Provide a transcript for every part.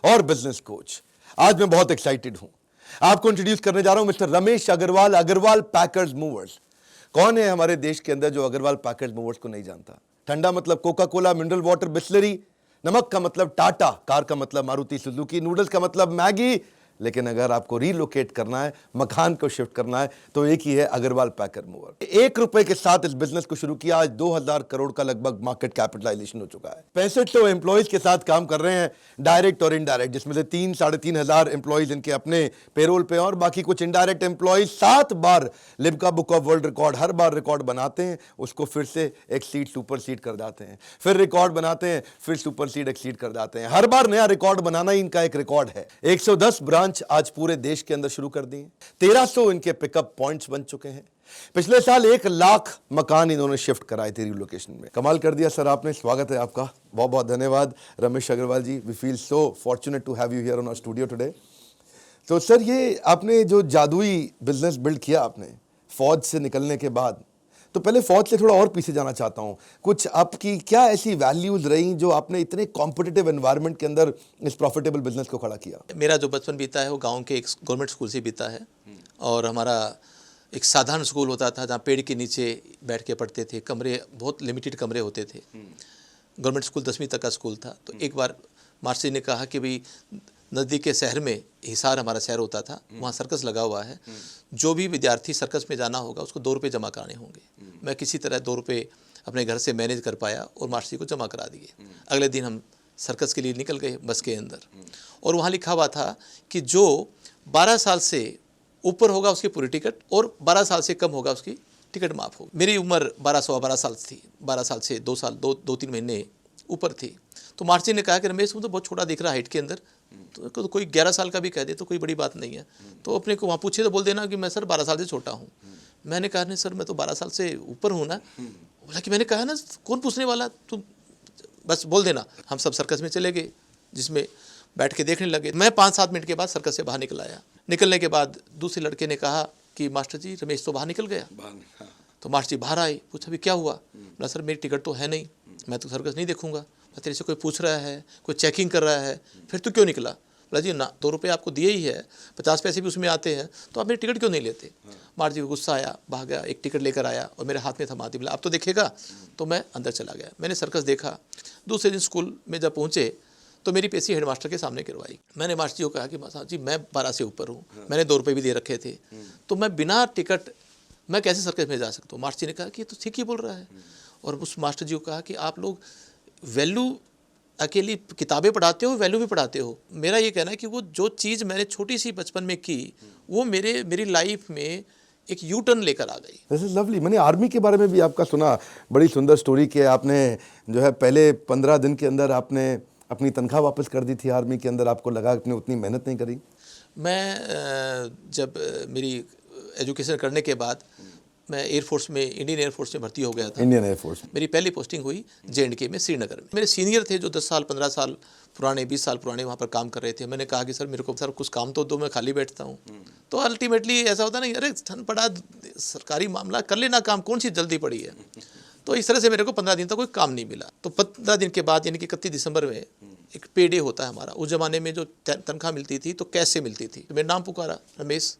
और business coach. आज मैं बहुत एक्साइटेड हूं, आपको इंट्रोड्यूस करने जा रहा हूं mister Ramesh Agarwal, Agarwal packers movers. कौन है हमारे देश के अंदर जो अग्रवाल पैकर्स मूवर्स को नहीं जानता? ठंडा मतलब Coca Cola, mineral water, Bisleri. नमक का मतलब टाटा, कार का मतलब मारुति सुजुकी, नूडल्स का मतलब मैगी। लेकिन अगर आपको रीलोकेट करना है, मकान को शिफ्ट करना है, तो एक ही है, अग्रवाल पैकर मूवर। 1 रुपए के साथ इस बिजनेस को शुरू किया। आज 2000 करोड़ का लगभग मार्केट कैपिटलाइजेशन हो चुका है। 6500 एम्प्लॉइज के साथ काम कर रहे हैं, डायरेक्ट और इनडायरेक्ट, जिसमें से 3-3.5 एम्प्लॉइज इनके अपने पेरोल पे और बाकी कुछ indirect employees. 7 bar Limca book of world record, her bar record बनाते हैं, उसको फिर से एक्सीड सुपरसीड कर जाते हैं, फिर रिकॉर्ड बनाते हैं, फिर सुपरसीड एक्सीड कर जाते हैं। हर बार नया रिकॉर्ड बनाना ही इनका एक रिकॉर्ड है। 110 ब्रांच आज पूरे देश के अंदर शुरू कर दी है। 1300 इनके पिकअप पॉइंट्स बन चुके हैं। पिछले साल 1 लाख मकान इन्होंने शिफ्ट कराए थे रिलोकेशन में। कमाल कर दिया सर आपने। स्वागत है आपका, बहुत बहुत धन्यवाद Ramesh Agrawal ji. We feel so fortunate to have you here on our studio today. तो सर, ये आपने जो जादुई बिजनेस बिल्ड किया आपने फौज से निकलने के बाद, तो पहले फौज से थोड़ा और पीछे जाना चाहता हूं। कुछ आपकी क्या ऐसी वैल्यूज रही जो आपने इतने कॉम्पिटिटिव एनवायरनमेंट के अंदर इस प्रॉफिटेबल बिजनेस को खड़ा किया? मेरा जो बचपन बीता है वो गांव के एक गवर्नमेंट स्कूल से बीता है। और हमारा एक साधारण स्कूल होता था जहाँ पेड़ के नीचे बैठ के पढ़ते थे। कमरे, बहुत लिमिटेड कमरे होते थे। गवर्नमेंट स्कूल 10वीं तक का स्कूल था। तो एक बार मास्टर जी ने कहा कि भाई नज़दीक के शहर में, हिसार हमारा शहर होता था, वहाँ सर्कस लगा हुआ है, जो भी विद्यार्थी सर्कस में जाना होगा उसको 2 रुपये जमा कराने होंगे। मैं किसी तरह 2 रुपये अपने घर से मैनेज कर पाया और मास्टर जी को जमा करा दिए। अगले दिन हम सर्कस के लिए निकल गए बस के अंदर, और वहाँ लिखा हुआ था कि जो 12 साल से ऊपर होगा उसकी पूरी टिकट, और 12 साल से कम होगा उसकी टिकट माफ होगी। मेरी उम्र 12 साल थी, 12 साल से 2-3 महीने ऊपर थी। तो मास्टर जी ने कहा कि रमेश, तुम तो बहुत छोटा दिख रहा है हाइट के अंदर, तो कोई 11 साल का भी कह दे तो कोई बड़ी बात नहीं है। तो अपने को वहाँ पूछे तो बोल देना कि मैं सर 12 साल से छोटा हूँ। मैंने कहा नहीं सर, मैं तो 12 साल से ऊपर हूँ ना। बोला कि मैंने कहा ना, कौन पूछने वाला, तुम बस बोल देना। हम सब सर्कस में चले गए, जिसमें बैठ के देखने लगे। मैं 5-7 मिनट के बाद सर्कस से बाहर निकल आया। निकलने के बाद दूसरे लड़के ने कहा कि मास्टर जी, रमेश तो बाहर निकल गया। तो मास्टर जी बाहर आए, पूछा भी क्या हुआ? बोला सर, मेरी टिकट तो है नहीं, मैं तो सर्कस नहीं देखूंगा। तेरे से कोई पूछ रहा है, कोई चेकिंग कर रहा है, फिर तू क्यों निकला? बोला जी ना, 2 रुपये आपको दिए ही है, 50 पैसे भी उसमें आते हैं, तो आप मेरी टिकट क्यों नहीं लेते? मास्टर जी को गुस्सा आया, भाग गया, एक टिकट लेकर आया और मेरे हाथ में थमा दी। बोला अब तो देखेगा। तो मैं अंदर चला गया, मैंने सर्कस देखा। दूसरे दिन स्कूल में जब पहुँचे तो मेरी पेशी हेडमास्टर के सामने करवाई। मैंने मास्टर जी को कहा कि मास्टर जी, मैं 12 से ऊपर हूँ, मैंने 2 रुपये भी दे रखे थे, तो मैं बिना टिकट मैं कैसे सर्कस में जा सकता हूँ? मास्टर जी ने कहा कि ये तो ठीक ही बोल रहा है। और उस मास्टर जी को कहा कि आप लोग वैल्यू अकेली किताबें पढ़ाते हो, वैल्यू भी पढ़ाते हो। मेरा ये कहना है कि वो जो चीज़ मैंने छोटी सी बचपन में की, वो मेरी लाइफ में एक यू टर्न लेकर आ गई। This is lovely. मैंने आर्मी के बारे में भी आपका सुना, बड़ी सुंदर स्टोरी कि आपने जो है पहले 15 दिन के अंदर आपने अपनी तनख्वाह वापस कर दी थी आर्मी के अंदर। आपको लगा आपने उतनी मेहनत नहीं करी? मैं जब मेरी एजुकेशन करने के बाद मैं एयरफोर्स में, इंडियन एयरफोर्स में भर्ती हो गया था। Indian air force. मेरी पहली पोस्टिंग हुई J&K में, श्रीनगर में। मेरे सीनियर थे जो 10 साल 15 साल पुराने, 20 साल पुराने वहाँ पर काम कर रहे थे। मैंने कहा कि सर मेरे को सर कुछ काम तो दो, मैं खाली बैठता हूँ। तो अल्टीमेटली ऐसा होता नहीं, अरे ठंड पड़ा, सरकारी मामला कर लेना काम, कौन सी जल्दी पड़ी है। तो इस तरह से मेरे को 15 दिन तक कोई काम नहीं मिला। तो 15 दिन के बाद, यानी कि 31 दिसंबर में एक पे डे होता है हमारा। उस ज़माने में जो तनख्वाह मिलती थी तो कैसे मिलती थी। तो मेरा नाम पुकारा, रमेश।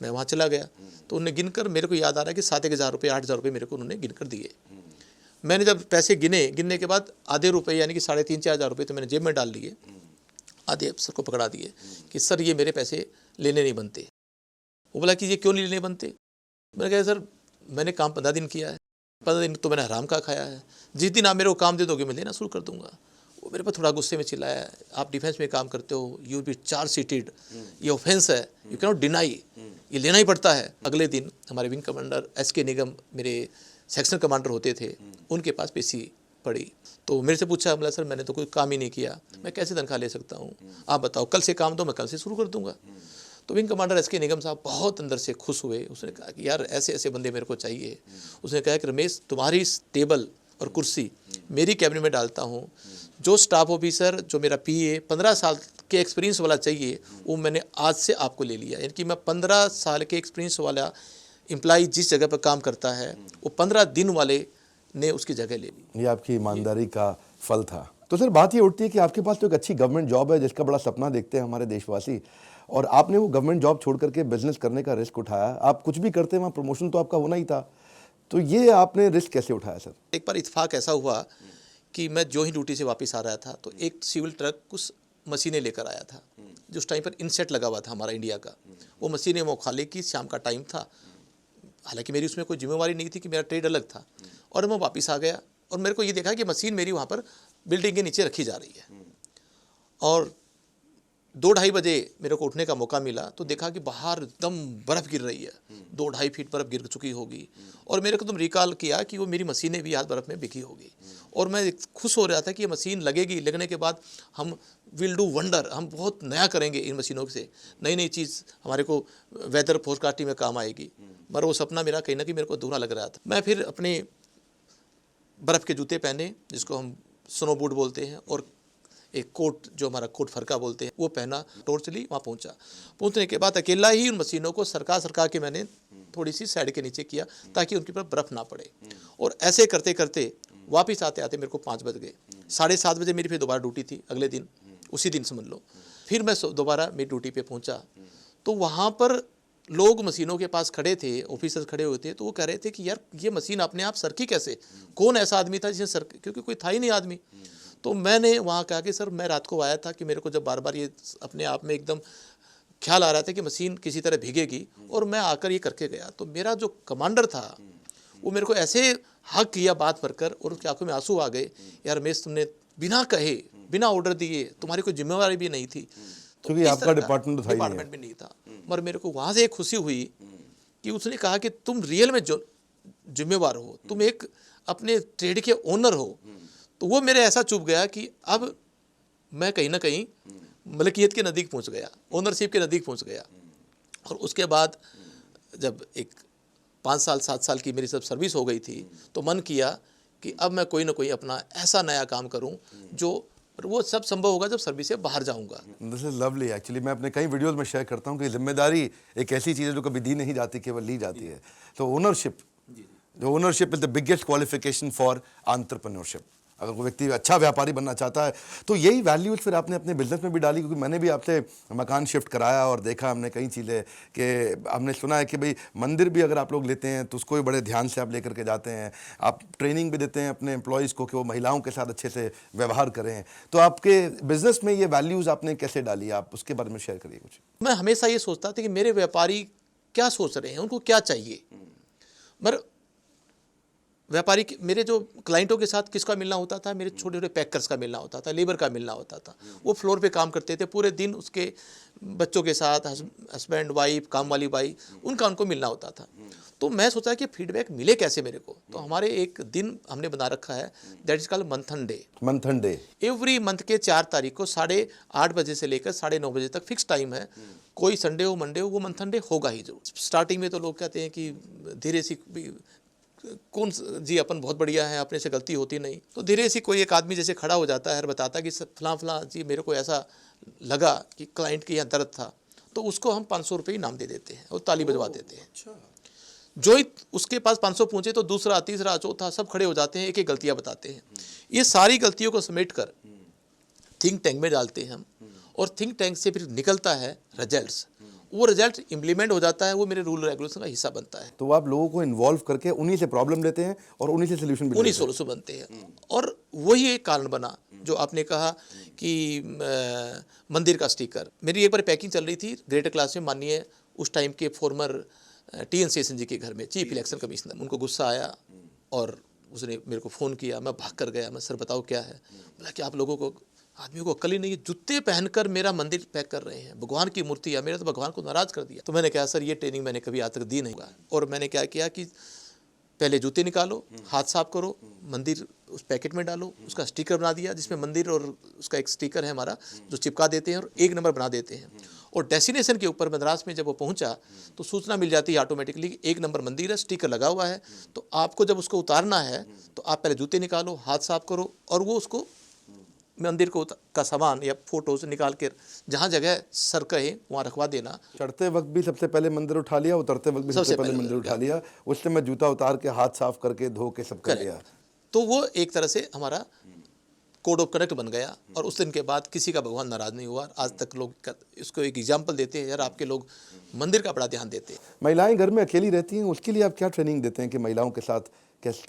मैं वहाँ चला गया तो उन्होंने गिनकर, मेरे को याद आ रहा है कि 7-1000 रुपये, 8000 रुपये मेरे को उन्होंने गिनकर दिए। मैंने जब पैसे गिनने के बाद आधे रुपये, यानी कि 3,500-4 हज़ार रुपये तो मैंने जेब में डाल लिए, आधे अफसर को पकड़ा दिए कि सर ये मेरे पैसे लेने नहीं बनते। वो बोला कि ये क्यों नहीं लेने बनते? मैंने कहा सर मैंने काम 15 दिन किया है, 15 दिन तो मैंने हराम का खाया है, जिस दिन आप मेरे को काम दे दोगे मैं लेना शुरू कर दूंगा। वो मेरे पर थोड़ा गुस्से में चिल्लाया, आप डिफेंस में काम करते हो, यू बी चार्ज सीटेड, ये ऑफेंस है, यू कैन नॉट डिनाई, ये लेना ही पड़ता है। अगले दिन हमारे विंग कमांडर SK निगम, मेरे सेक्शन कमांडर होते थे, उनके पास पेशी पड़ी। तो मेरे से पूछा, बोला सर मैंने तो कोई काम ही नहीं किया, मैं कैसे तनख्वाह ले सकता हूँ? आप बताओ, कल से काम दो, मैं कल से शुरू कर दूंगा। तो विंग कमांडर SK निगम साहब बहुत अंदर से खुश हुए। उसने कहा कि यार ऐसे ऐसे बंदे मेरे को चाहिए। उसने कहा कि रमेश, तुम्हारी टेबल और कुर्सी मेरी कैबिनेट में डालता हूँ। जो स्टाफ ऑफिसर, जो मेरा PA 15 साल के एक्सपीरियंस वाला चाहिए, वो मैंने आज से आपको ले लिया। यानी कि मैं 15 साल के एक्सपीरियंस वाला एम्प्लॉई जिस जगह पर काम करता है, वो 15 दिन वाले ने उसकी जगह ले ली। ये आपकी ईमानदारी का फल था। तो सर बात ये उठती है कि आपके पास तो एक अच्छी गवर्नमेंट जॉब है जिसका बड़ा सपना देखते हैं हमारे देशवासी, और आपने वो गवर्नमेंट जॉब छोड़ करके बिजनेस करने का रिस्क उठाया। आप कुछ भी करते वहाँ प्रमोशन तो आपका होना ही था, तो ये आपने रिस्क कैसे उठाया सर? एक बार इत्तेफाक ऐसा हुआ कि मैं जो ही ड्यूटी से वापस आ रहा था तो एक सिविल ट्रक कुछ मशीनें लेकर आया था, जो उस टाइम पर इनसेट लगा हुआ था हमारा इंडिया का। वो मशीनें मोखाले की, शाम का टाइम था, हालांकि मेरी उसमें कोई जिम्मेवारी नहीं थी कि मेरा ट्रेड अलग था। और मैं वापस आ गया और मेरे को ये देखा कि मशीन मेरी वहाँ पर बिल्डिंग के नीचे रखी जा रही है, और 2-2:30 बजे मेरे को उठने का मौका मिला तो देखा कि बाहर एकदम बर्फ़ गिर रही है, 2-2.5 फीट बर्फ़ गिर चुकी होगी। और मेरे को तुम रिकॉल किया कि वो मेरी मशीनें भी आज बर्फ़ में बिकी होगी, और मैं खुश हो रहा था कि ये मशीन लगेगी, लगने के बाद हम विल डू वंडर, हम बहुत नया करेंगे इन मशीनों से, नई नई चीज़ हमारे को वेदर फोरकास्टिंग में काम आएगी। मगर वो सपना मेरा कहीं ना कहीं मेरे को अधूरा लग रहा था। मैं फिर अपने बर्फ़ के जूते पहने, जिसको हम स्नो बूट बोलते हैं, और एक कोट जो हमारा कोट फरका बोलते हैं वो पहना, टॉर्च ली, वहाँ पहुँचा। पहुँचने के बाद अकेला ही उन मशीनों को सरका के मैंने थोड़ी सी साइड के नीचे किया ताकि उनके ऊपर बर्फ़ ना पड़े। और ऐसे करते करते वापस आते आते मेरे को 5 बज गए। 7:30 बजे मेरी फिर दोबारा ड्यूटी थी अगले दिन, उसी दिन समझ लो। फिर मैं दोबारा मेरी ड्यूटी पे पहुँचा तो वहाँ पर लोग मशीनों के पास खड़े थे, ऑफिसर्स खड़े हुए थे, तो वो कह रहे थे कि यार ये मशीन अपने आप सरकी कैसे, कौन ऐसा आदमी था जिसे सर, क्योंकि कोई था ही नहीं आदमी। तो मैंने वहाँ कहा कि सर मैं रात को आया था कि मेरे को जब बार बार ये अपने आप में एकदम ख्याल आ रहा था कि मशीन किसी तरह भीगेगी, और मैं आकर ये करके गया। तो मेरा जो कमांडर था वो मेरे को ऐसे हक किया बात भरकर, और उसकी आंखों में आंसू आ गए, यार रमेश तुमने बिना कहे, बिना ऑर्डर दिए, तुम्हारी कोई जिम्मेवारी भी नहीं थी, क्योंकि आपका डिपार्टमेंट तो डिपार्टमेंट में नहीं था। मगर मेरे को वहाँ से एक खुशी हुई कि उसने कहा कि तुम रियल में जो जिम्मेवार हो, तुम एक अपने ट्रेड के ओनर हो। तो वो मेरे ऐसा चुभ गया कि अब मैं कहीं ना कहीं मलकियत के नज़दीक पहुंच गया, ओनरशिप के नज़दीक पहुंच गया। और उसके बाद जब एक 5 साल 7 साल की मेरी सब सर्विस हो गई थी तो मन किया कि अब मैं कोई ना कोई अपना ऐसा नया काम करूं जो, वो सब संभव होगा जब सर्विस से बाहर जाऊंगा। This is lovely. एक्चुअली मैं अपने कई वीडियोस में शेयर करता हूँ कि जिम्मेदारी एक ऐसी चीज़ है जो कभी दी नहीं जाती, केवल ली जाती है। तो ओनरशिप, जो ownership is the biggest qualification for entrepreneurship. अगर कोई व्यक्ति अच्छा व्यापारी बनना चाहता है तो यही वैल्यूज फिर आपने अपने बिजनेस में भी डाली, क्योंकि मैंने भी आपसे मकान शिफ्ट कराया और देखा हमने कई चीज़ें कि हमने सुना है कि भाई मंदिर भी अगर आप लोग लेते हैं तो उसको भी बड़े ध्यान से आप लेकर के जाते हैं, आप ट्रेनिंग भी देते हैं अपने एम्प्लॉयज़ को कि वो महिलाओं के साथ अच्छे से व्यवहार करें। तो आपके बिजनेस में ये वैल्यूज़ आपने कैसे डाली, आप उसके बारे में शेयर करिए कुछ। मैं हमेशा ये सोचता था कि मेरे व्यापारी क्या सोच रहे हैं, उनको क्या चाहिए। मगर व्यापारी मेरे जो क्लाइंटों के साथ किसका मिलना होता था, मेरे छोटे छोटे पैकर्स का मिलना होता था, लेबर का मिलना होता था। वो फ्लोर पे काम करते थे पूरे दिन, उसके बच्चों के साथ, हस्बैंड वाइफ, काम वाली बाई, उनको मिलना होता था। तो मैं सोचा कि फीडबैक मिले कैसे मेरे को। तो हमारे एक दिन हमने बना रखा है, दैट इज कॉल्ड मंथन डे। मंथन डे एवरी मंथ के 4 तारीख को 8:30 बजे से लेकर 9:30 बजे तक फिक्स टाइम है। कोई संडे हो मंडे हो, वो मंथन डे होगा ही जरूर। स्टार्टिंग में तो लोग कहते हैं कि धीरे सी कौन जी अपन बहुत बढ़िया है, अपने से गलती होती नहीं। तो धीरे से कोई एक आदमी जैसे खड़ा हो जाता है और बताता है कि फलां फलां जी मेरे को ऐसा लगा कि क्लाइंट के यहाँ दर्द था, तो उसको हम 500 रुपये इनाम दे देते हैं और ताली बजवा देते हैं। जो ही उसके पास 500 पहुँचे तो दूसरा, तीसरा, चौथा सब खड़े हो जाते हैं, एक एक गलतियाँ बताते हैं। ये सारी गलतियों को समेट कर थिंक टैंक में डालते हैं हम, और थिंक टैंक से फिर निकलता है रिजल्ट्स। वो रिजल्ट इम्प्लीमेंट हो जाता है, वो मेरे रूल रेगुलेशन का हिस्सा बनता है। तो आप लोगों को इन्वॉल्व करके उन्हीं से प्रॉब्लम लेते हैं और उन्हीं से सोल्यूशन भी, उन्हीं सोल्यूशन बनते हैं। और वही एक कारण बना जो आपने कहा कि मंदिर का स्टिकर। मेरी एक बार पैकिंग चल रही थी ग्रेटर क्लास में, माननीय उस टाइम के फॉर्मर TN शेषन जी के घर में, चीफ इलेक्शन कमिश्नर। उनको गुस्सा आया और उसने मेरे को फ़ोन किया। मैं भाग कर गया, मैं सर बताओ क्या है। बोला कि आप लोगों को, आदमियों को अक्ल ही नहीं है, जूते पहनकर मेरा मंदिर पैक कर रहे हैं, भगवान की मूर्ति है, मेरे तो भगवान को नाराज़ कर दिया। तो मैंने कहा सर ये ट्रेनिंग मैंने कभी आज तक दी नहीं। और मैंने क्या किया कि पहले जूते निकालो, हाथ साफ करो, मंदिर उस पैकेट में डालो, उसका स्टिकर बना दिया जिसमें मंदिर और उसका एक स्टिकर है हमारा जो चिपका देते हैं और 1 नंबर बना देते हैं। और डेस्टिनेशन के ऊपर मद्रास में जब वो पहुंचा तो सूचना मिल जाती है ऑटोमेटिकली कि 1 नंबर मंदिर है, स्टिकर लगा हुआ है। तो आपको जब उसको उतारना है तो आप पहले जूते निकालो, हाथ साफ करो, और वो उसको मंदिर को का सामान या फोटोज निकाल कर जहाँ जगह सर कहे वहाँ रखवा देना। चढ़ते वक्त भी सबसे पहले मंदिर उठा लिया, उतरते वक्त भी सबसे पहले मंदिर उठा लिया, उससे मैं जूता उतार के हाथ साफ करके धो के सब कर लिया। तो वो एक तरह से हमारा कोड ऑफ कंडक्ट बन गया और उस दिन के बाद किसी का भगवान नाराज़ नहीं हुआ। आज तक लोग इसको एक एग्जाम्पल देते हैं, यार आपके लोग मंदिर का बड़ा ध्यान देते हैं। महिलाएं घर में अकेली रहती हैं, उसके लिए आप क्या ट्रेनिंग देते हैं कि महिलाओं के साथ कैसे,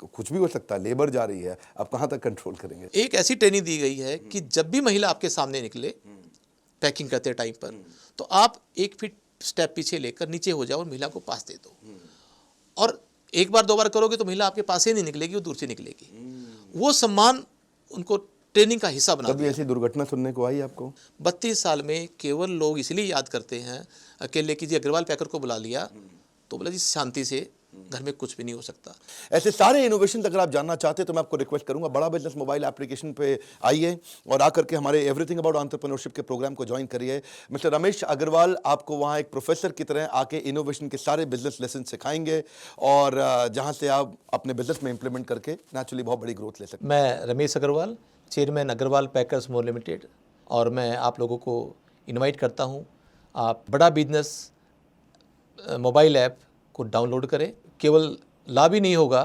कुछ भी हो सकता है, लेबर जा रही है, आप कहाँ तक कंट्रोल करेंगे? एक ऐसी ट्रेनिंग दी गई है कि जब भी महिला आपके सामने निकले पैकिंग करते टाइम पर, तो आप 1 फीट स्टेप पीछे लेकर नीचे हो जाओ और महिला को पास दे दो। और एक बार 2 बार करोगे तो महिला आपके पास ही नहीं निकलेगी, वो दूर से निकलेगी। वो सम्मान उनको ट्रेनिंग का हिस्सा बना कभी दिया। ऐसी दुर्घटना सुनने को आई आपको? 32 साल में केवल लोग इसलिए याद करते हैं अकेले कि जी अग्रवाल पैकर को बुला लिया, तो बोला जी शांति से घर में कुछ भी नहीं हो सकता। ऐसे सारे इनोवेशन अगर आप जानना चाहते हैं तो मैं आपको रिक्वेस्ट करूंगा, बड़ा बिजनेस मोबाइल एप्लीकेशन पे आइए और आकर के हमारे एवरीथिंग अबाउट एंटरप्रेन्योरशिप के प्रोग्राम को ज्वाइन करिए। मिस्टर रमेश अग्रवाल आपको वहां एक प्रोफेसर की तरह आके इनोवेशन के सारे बिजनेस लेसन सिखाएंगे और जहां से आप अपने बिजनेस में इंप्लीमेंट करके नेचुरली बहुत बड़ी ग्रोथ ले सकते हैं। मैं रमेश अग्रवाल, चेयरमैन अग्रवाल पैकर्स मोर लिमिटेड, और मैं आप लोगों को इनवाइट करता हूं, आप बड़ा बिजनेस मोबाइल ऐप को डाउनलोड करें। केवल लाभ ही नहीं होगा,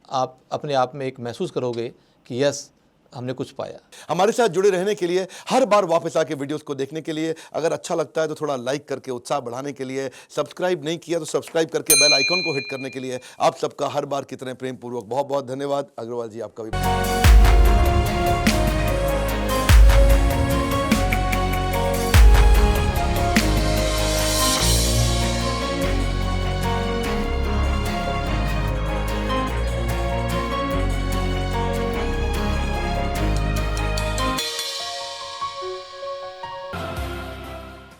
आप अपने आप में एक महसूस करोगे कि यस हमने कुछ पाया। हमारे साथ जुड़े रहने के लिए, हर बार वापस आके वीडियोस को देखने के लिए, अगर अच्छा लगता है तो थोड़ा लाइक करके उत्साह बढ़ाने के लिए, सब्सक्राइब नहीं किया तो सब्सक्राइब करके बेल आइकन को हिट करने के लिए आप सबका हर बार की तरह प्रेम पूर्वक बहुत बहुत धन्यवाद। अग्रवाल जी आपका भी।